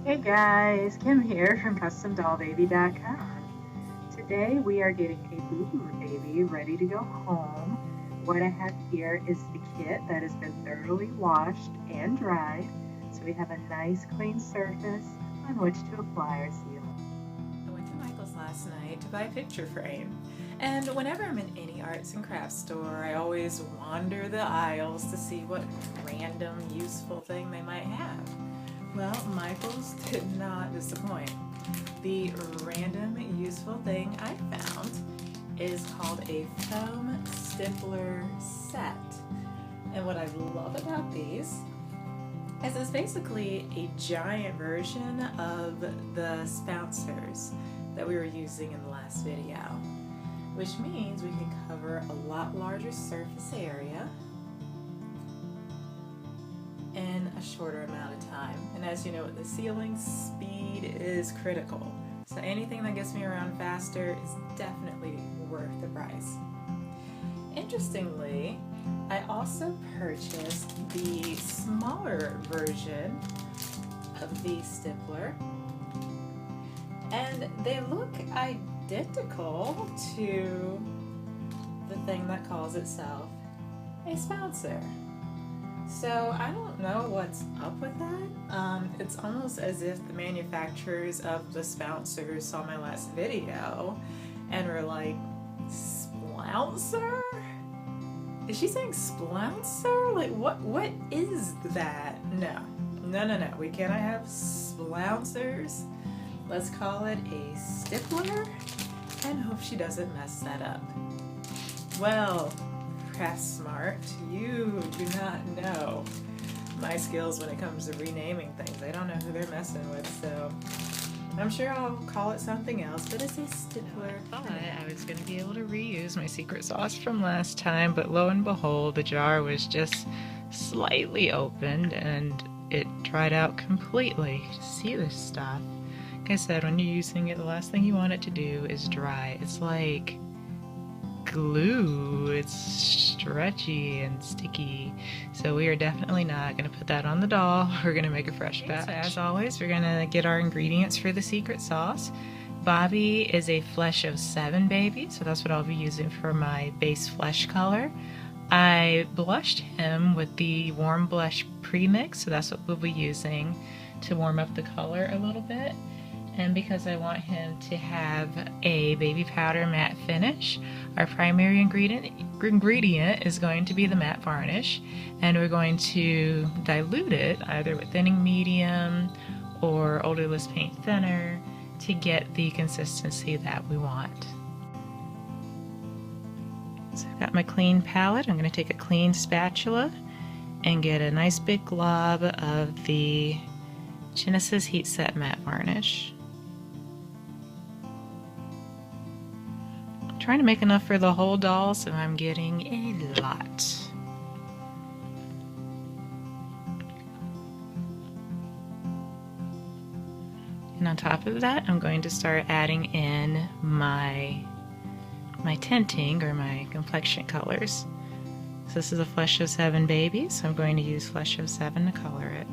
Hey guys, Kim here from CustomDollBaby.com. Today we are getting a boo-boo baby ready to go home. What I have here is the kit that has been thoroughly washed and dried, so we have a nice clean surface on which to apply our sealant. I went to Michael's last night to buy a picture frame, and whenever I'm in any arts and crafts store, I always wander the aisles to see what random useful thing they might have. Well, Michael's did not disappoint. The random useful thing I found is called a foam stippler set. And what I love about these is it's basically a giant version of the spouncers that we were using in the last video, which means we can cover a lot larger surface area in a shorter amount of time. And as you know, with the sealing, speed is critical. So anything that gets me around faster is definitely worth the price. Interestingly, I also purchased the smaller version of the stippler, and they look identical to the thing that calls itself a spouncer. So I don't know what's up with that. It's almost as if the manufacturers of the spouncers saw my last video and were like, "Splouncer? Is she saying splouncer? Like what is that?" No. We cannot have splouncers. Let's call it a stippler and hope she doesn't mess that up. Well, Craft Smart, you do not know my skills when it comes to renaming things. I don't know who they're messing with, so I'm sure I'll call it something else, but it's a stippler. I thought I was going to be able to reuse my secret sauce from last time, but lo and behold, the jar was just slightly opened and it dried out completely. See this stuff? Like I said, when you're using it, the last thing you want it to do is dry. It's like glue. It's stretchy and sticky. So we are definitely not going to put that on the doll. We're going to make a fresh batch. So as always, we're going to get our ingredients for the secret sauce. Bobby is a flesh of 7 baby, so that's what I'll be using for my base flesh color. I blushed him with the warm blush premix, so that's what we'll be using to warm up the color a little bit. And because I want him to have a baby powder matte finish, our primary ingredient is going to be the matte varnish, and we're going to dilute it either with thinning medium or odorless paint thinner to get the consistency that we want. So I've got my clean palette. I'm going to take a clean spatula and get a nice big glob of the Genesis Heat Set Matte Varnish. Trying to make enough for the whole doll, so I'm getting a lot. And on top of that, I'm going to start adding in my tinting or my complexion colors. So this is a Flesh of 7 baby, so I'm going to use Flesh of 7 to color it.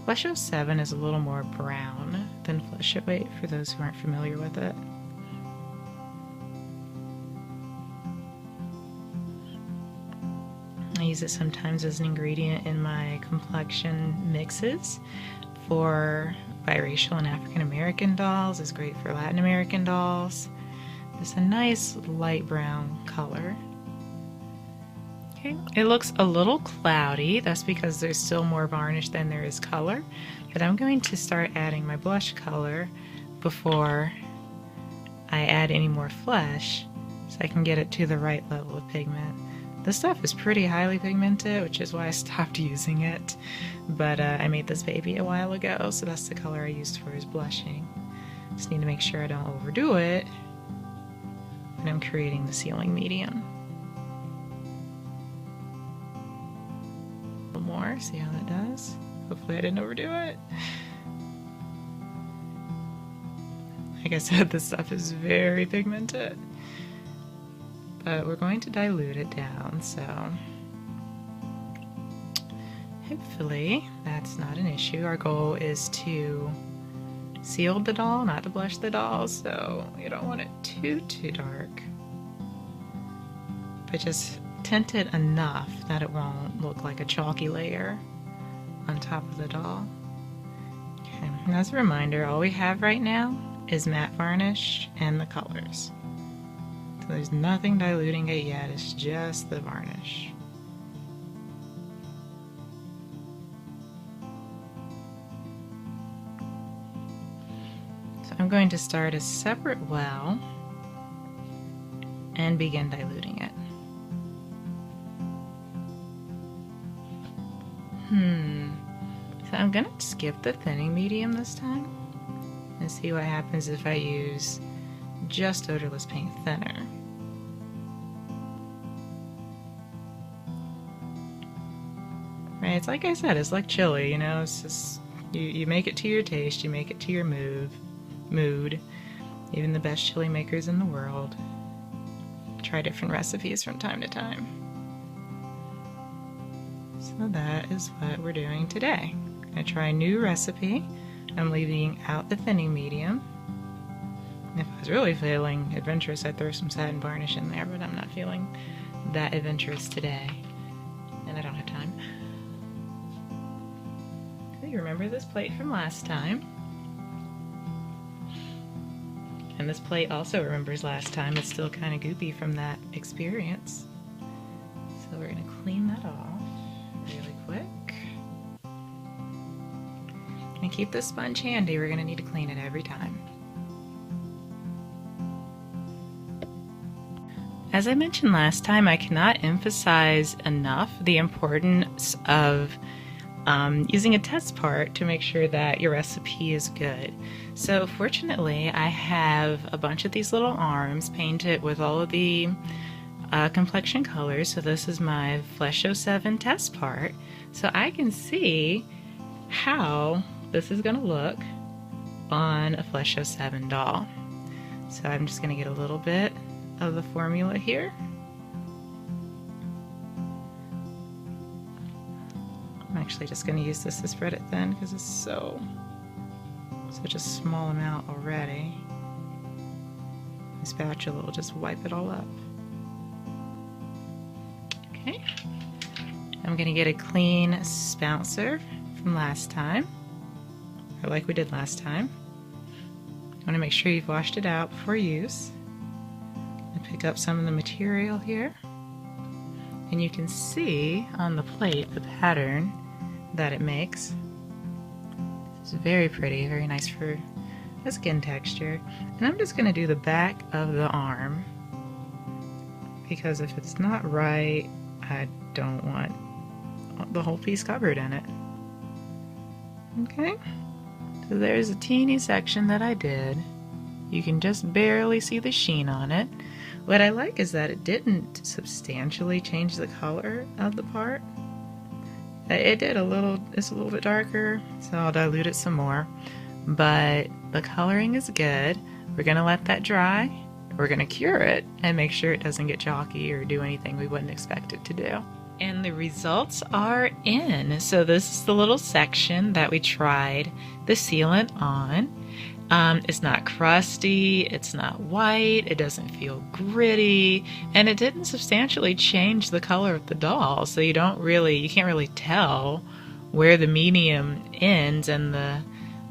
Flesh of 7 is a little more brown than Flesh of 8 for those who aren't familiar with it. I use it sometimes as an ingredient in my complexion mixes for biracial and African American dolls. It's great for Latin American dolls. It's a nice light brown color. Okay, it looks a little cloudy. That's because there's still more varnish than there is color. But I'm going to start adding my blush color before I add any more flesh so I can get it to the right level of pigment. This stuff is pretty highly pigmented, which is why I stopped using it. But I made this baby a while ago, so that's the color I used for his blushing. Just need to make sure I don't overdo it when I'm creating the sealing medium. More, see how that does. Hopefully I didn't overdo it. Like I said, this stuff is very pigmented. But we're going to dilute it down, so hopefully that's not an issue. Our goal is to seal the doll, not to blush the doll, so you don't want it too dark. But just tint it enough that it won't look like a chalky layer on top of the doll. Okay, and as a reminder, all we have right now is matte varnish and the colors. So there's nothing diluting it yet, it's just the varnish. So I'm going to start a separate well and begin diluting it. So I'm gonna skip the thinning medium this time and see what happens if I use just odorless paint thinner. Right, it's like I said, it's like chili, you know, it's just, you make it to your taste, you make it to your mood. Even the best chili makers in the world try different recipes from time to time. So that is what we're doing today. I'm going to try a new recipe. I'm leaving out the thinning medium. If I was really feeling adventurous, I'd throw some satin varnish in there, but I'm not feeling that adventurous today, and I don't have time. You remember this plate from last time. And this plate also remembers last time. It's still kind of goopy from that experience. So we're going to clean that off really quick. And keep this sponge handy. We're going to need to clean it every time. As I mentioned last time, I cannot emphasize enough the importance of using a test part to make sure that your recipe is good. So fortunately, I have a bunch of these little arms painted with all of the complexion colors. So this is my Flesh 07 test part. So I can see how this is going to look on a Flesh 07 doll. So I'm just going to get a little bit of the formula here. I'm actually just going to use this to spread it thin because it's such a small amount already. My spatula will just wipe it all up. Okay, I'm going to get a clean spouncer from last time, or like we did last time. I want to make sure you've washed it out before use. I pick up some of the material here, and you can see on the plate the pattern that it makes. It's very pretty, very nice for the skin texture. And I'm just going to do the back of the arm, because if it's not right, I don't want the whole piece covered in it. Okay, so there's a teeny section that I did. You can just barely see the sheen on it. What I like is that it didn't substantially change the color of the part. It did it's a little bit darker, so I'll dilute it some more. But the coloring is good. We're gonna let that dry. We're gonna cure it and make sure it doesn't get chalky or do anything we wouldn't expect it to do. And the results are in. So this is the little section that we tried the sealant on. It's not crusty, it's not white, it doesn't feel gritty, and it didn't substantially change the color of the doll, so you can't really tell where the medium ends and the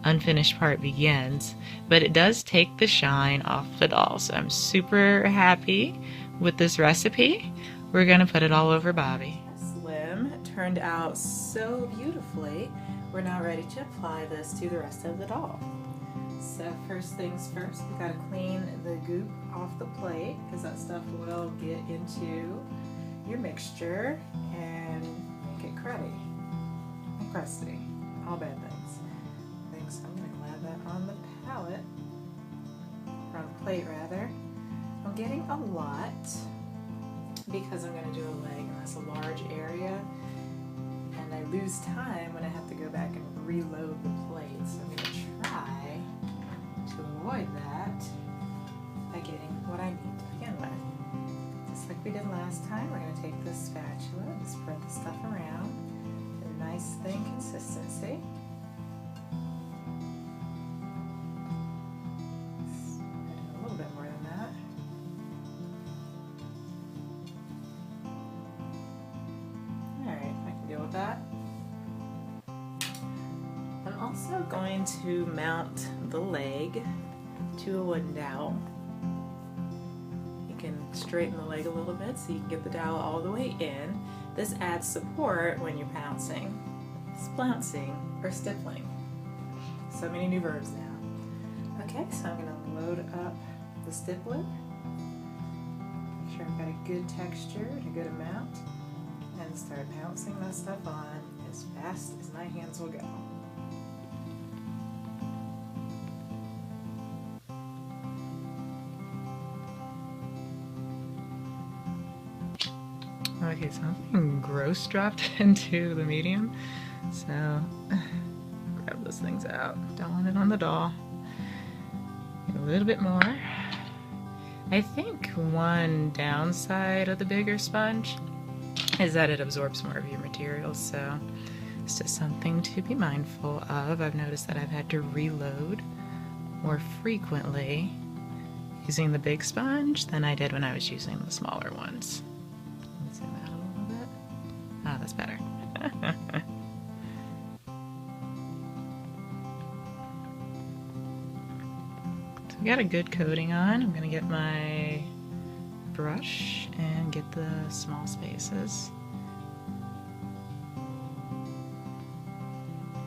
unfinished part begins, but it does take the shine off the doll. So I'm super happy with this recipe. We're gonna put it all over Bobby. Slim turned out so beautifully. We're now ready to apply this to the rest of the doll. So first things first, we gotta clean the goop off the plate, because that stuff will get into your mixture and make it cruddy and crusty, all bad things. So I'm gonna glad that on the palette, or on the plate rather. I'm getting a lot because I'm gonna do a leg, and that's a large area, and I lose time when I have to go back and reload the plate. So I'm gonna try to avoid that by getting what I need to begin with. Just like we did last time, we're going to take this spatula and spread the stuff around. A nice thin consistency. A little bit more than that. Alright, I can deal with that. I'm also going to mount the leg to a wooden dowel. You can straighten the leg a little bit so you can get the dowel all the way in. This adds support when you're pouncing, splouncing, or stippling. So many new verbs now. Okay, so I'm going to load up the stippler. Make sure I've got a good texture and a good amount. And start pouncing that stuff on as fast as my hands will go. Okay, something gross dropped into the medium, so grab those things out. Don't want it on the doll. Get a little bit more. I think one downside of the bigger sponge is that it absorbs more of your material, so it's just something to be mindful of. I've noticed that I've had to reload more frequently using the big sponge than I did when I was using the smaller ones. Zoom out a little bit. Ah, that's better. So we got a good coating on. I'm gonna get my brush and get the small spaces.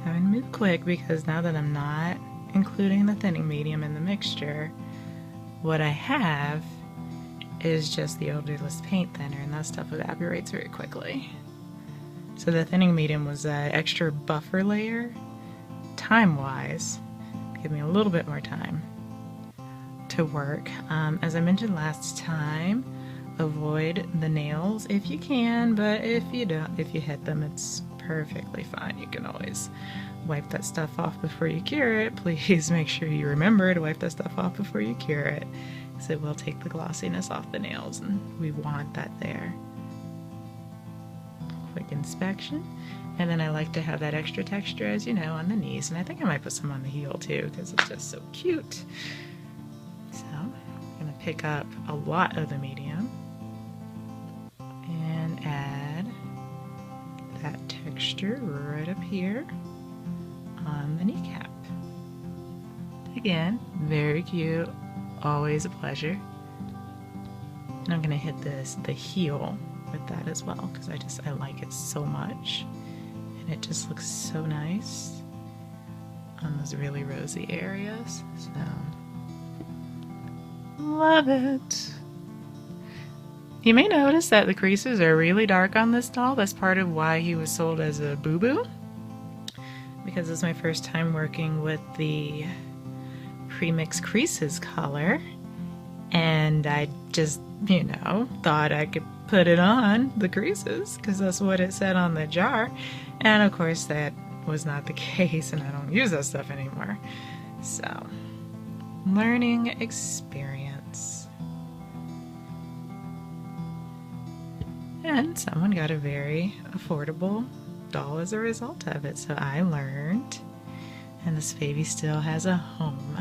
I'm gonna move quick because now that I'm not including the thinning medium in the mixture, what I have is just the odorless paint thinner, and that stuff evaporates very quickly. So the thinning medium was an extra buffer layer, time-wise, give me a little bit more time to work. As I mentioned last time, avoid the nails if you can, but if you don't, if you hit them, it's perfectly fine. You can always wipe that stuff off before you cure it. Please make sure you remember to wipe that stuff off before you cure it, because it will take the glossiness off the nails, and we want that there. Quick inspection, and then I like to have that extra texture, as you know, on the knees, and I think I might put some on the heel too because it's just so cute. So I'm gonna pick up a lot of the medium and add that texture right up here on the kneecap. Again, very cute, always a pleasure. And I'm gonna hit the heel with that as well because I like it so much, and it just looks so nice on those really rosy areas. So love it. You may notice that the creases are really dark on this doll. That's part of why he was sold as a boo-boo, because it's my first time working with the Premix Creases color, and I just, you know, thought I could put it on the creases because that's what it said on the jar, and of course that was not the case, and I don't use that stuff anymore. So, learning experience. And someone got a very affordable doll as a result of it, so I learned, and this baby still has a home.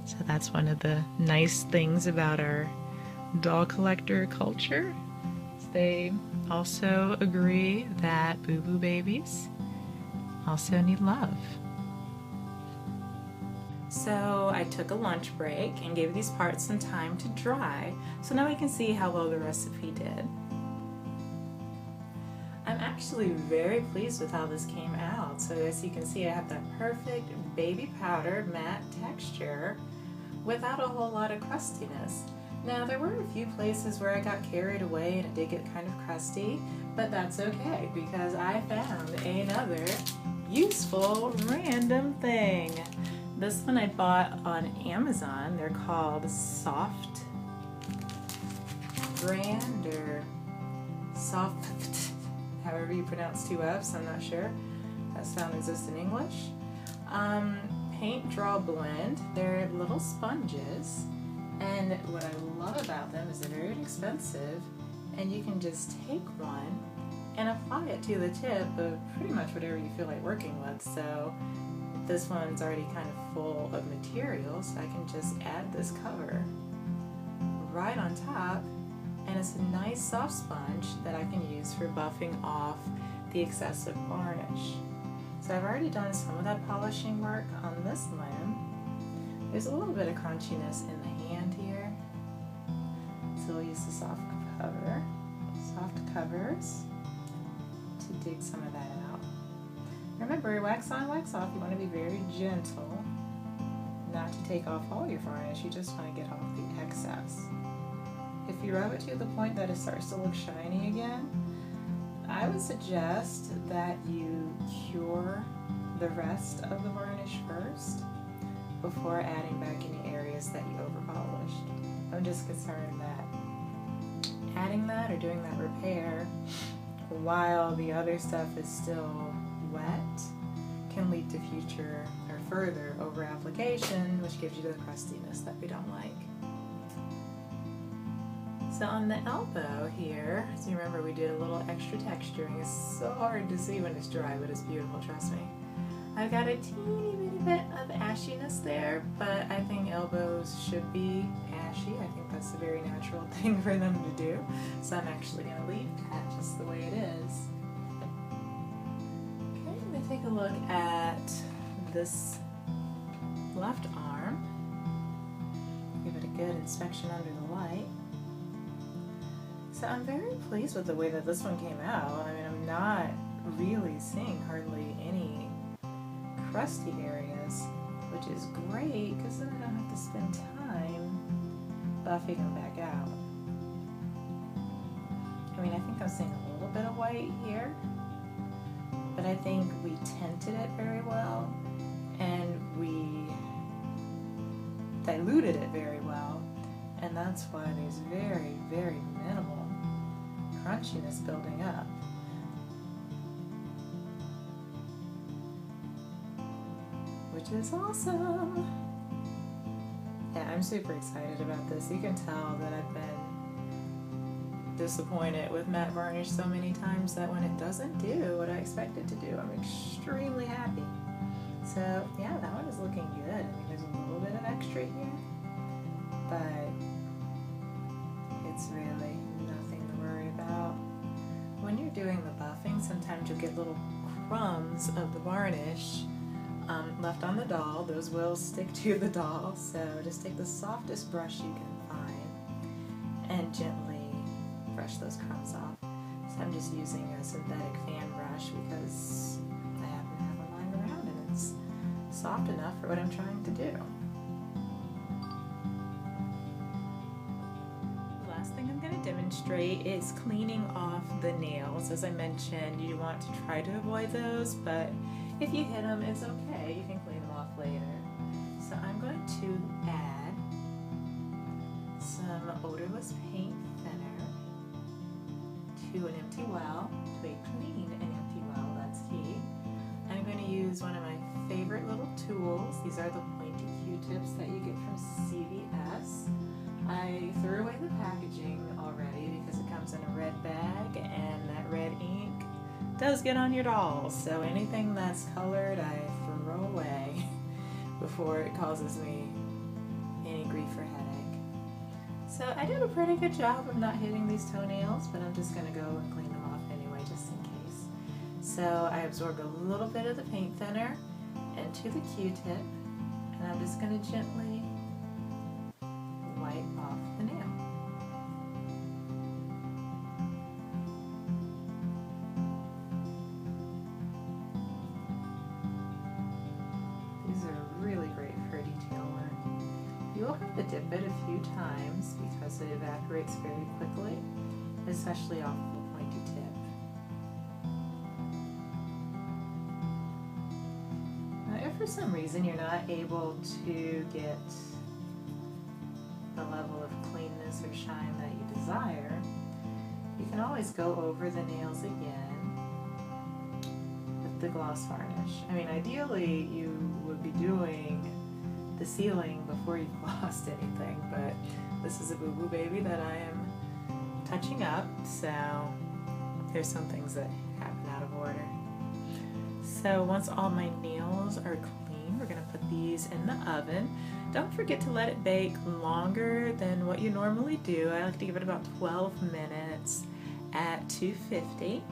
So that's one of the nice things about our doll collector culture. They also agree that boo-boo babies also need love. So I took a lunch break and gave these parts some time to dry, so now we can see how well the recipe did. I'm actually very pleased with how this came out. So as you can see, I have that perfect baby powder matte texture without a whole lot of crustiness. Now there were a few places where I got carried away and it did get kind of crusty, but that's okay because I found another useful random thing. This one I bought on Amazon. They're called Soft Brand or Soft, however you pronounce two F's, I'm not sure. That sound exists in English. Paint Draw Blend. They're little sponges, and what I love about them is they're very inexpensive, and you can just take one and apply it to the tip of pretty much whatever you feel like working with. So this one's already kind of full of material, so I can just add this cover right on top, and it's a nice soft sponge that I can use for buffing off the excessive varnish. So I've already done some of that polishing work on this limb. There's a little bit of crunchiness in the hand here, so we'll use the soft covers to dig some of that out. Remember, wax on, wax off, you want to be very gentle, not to take off all your varnish, you just want to get off the excess. If you rub it to the point that it starts to look shiny again, I would suggest that you cure the rest of the varnish first before adding back any areas that you over-polished. I'm just concerned that adding that or doing that repair while the other stuff is still wet can lead to future or further over-application, which gives you the crustiness that we don't like. So on the elbow here, so you remember we did a little extra texturing. It's so hard to see when it's dry, but it's beautiful, trust me. I've got a teeny bitty bit of ashiness there, but I think elbows should be ashy. I think that's a very natural thing for them to do. So I'm actually going to leave that just the way it is. Okay, I'm going to take a look at this left arm. Give it a good inspection under the light. So I'm very pleased with the way that this one came out. I mean, I'm not really seeing hardly any crusty areas, which is great because then I don't have to spend time buffing them back out. I mean, I think I'm seeing a little bit of white here, but I think we tinted it very well and we diluted it very well, and that's why there's very, very minimal crunchiness building up. Which is awesome. Yeah, I'm super excited about this. You can tell that I've been disappointed with matte varnish so many times that when it doesn't do what I expect it to do, I'm extremely happy. So yeah, that one is looking good. I mean, there's a little bit of extra here, but it's really nothing to worry about. When you're doing the buffing, sometimes you'll get little crumbs of the varnish left on the doll. Those will stick to the doll, so just take the softest brush you can find and gently brush those crumbs off. So I'm just using a synthetic fan brush because I happen to have one lying around and it's soft enough for what I'm trying to do. The last thing I'm going to demonstrate is cleaning off the nails. As I mentioned, you want to try to avoid those, but if you hit them, it's okay. You can clean them off later. So I'm going to add some odorless paint thinner to an empty well, to a clean and empty well, that's key. I'm going to use one of my favorite little tools. These are the pointy Q-tips that you get from CVS. I threw away the packaging already because it comes in a red bag, and that red ink does get on your dolls, so anything that's colored I throw away before it causes me any grief or headache. So I did a pretty good job of not hitting these toenails, but I'm just going to go and clean them off anyway just in case. So I absorbed a little bit of the paint thinner into the Q-tip, and I'm just going to gently wipe off the nail. These are really great for detail work. You will have to dip it a few times because it evaporates very quickly, especially off the pointy tip. Now, if for some reason you're not able to get the level of cleanness or shine that you desire, you can always go over the nails again with the gloss varnish. I mean, ideally you would be doing the sealing before you glossed anything, but this is a boo-boo baby that I am touching up, so there's some things that happen out of order. So once all my nails are clean, we're gonna put these in the oven. Don't forget to let it bake longer than what you normally do. I like to give it about 12 minutes at 250.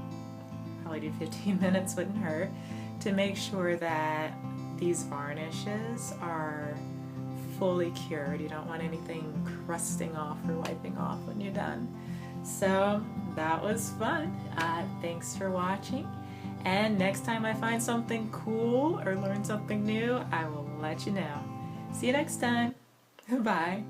Probably do 15 minutes, wouldn't hurt, to make sure that these varnishes are fully cured. You don't want anything crusting off or wiping off when you're done. So that was fun. Thanks for watching. And next time I find something cool or learn something new, I will let you know. See you next time. Bye.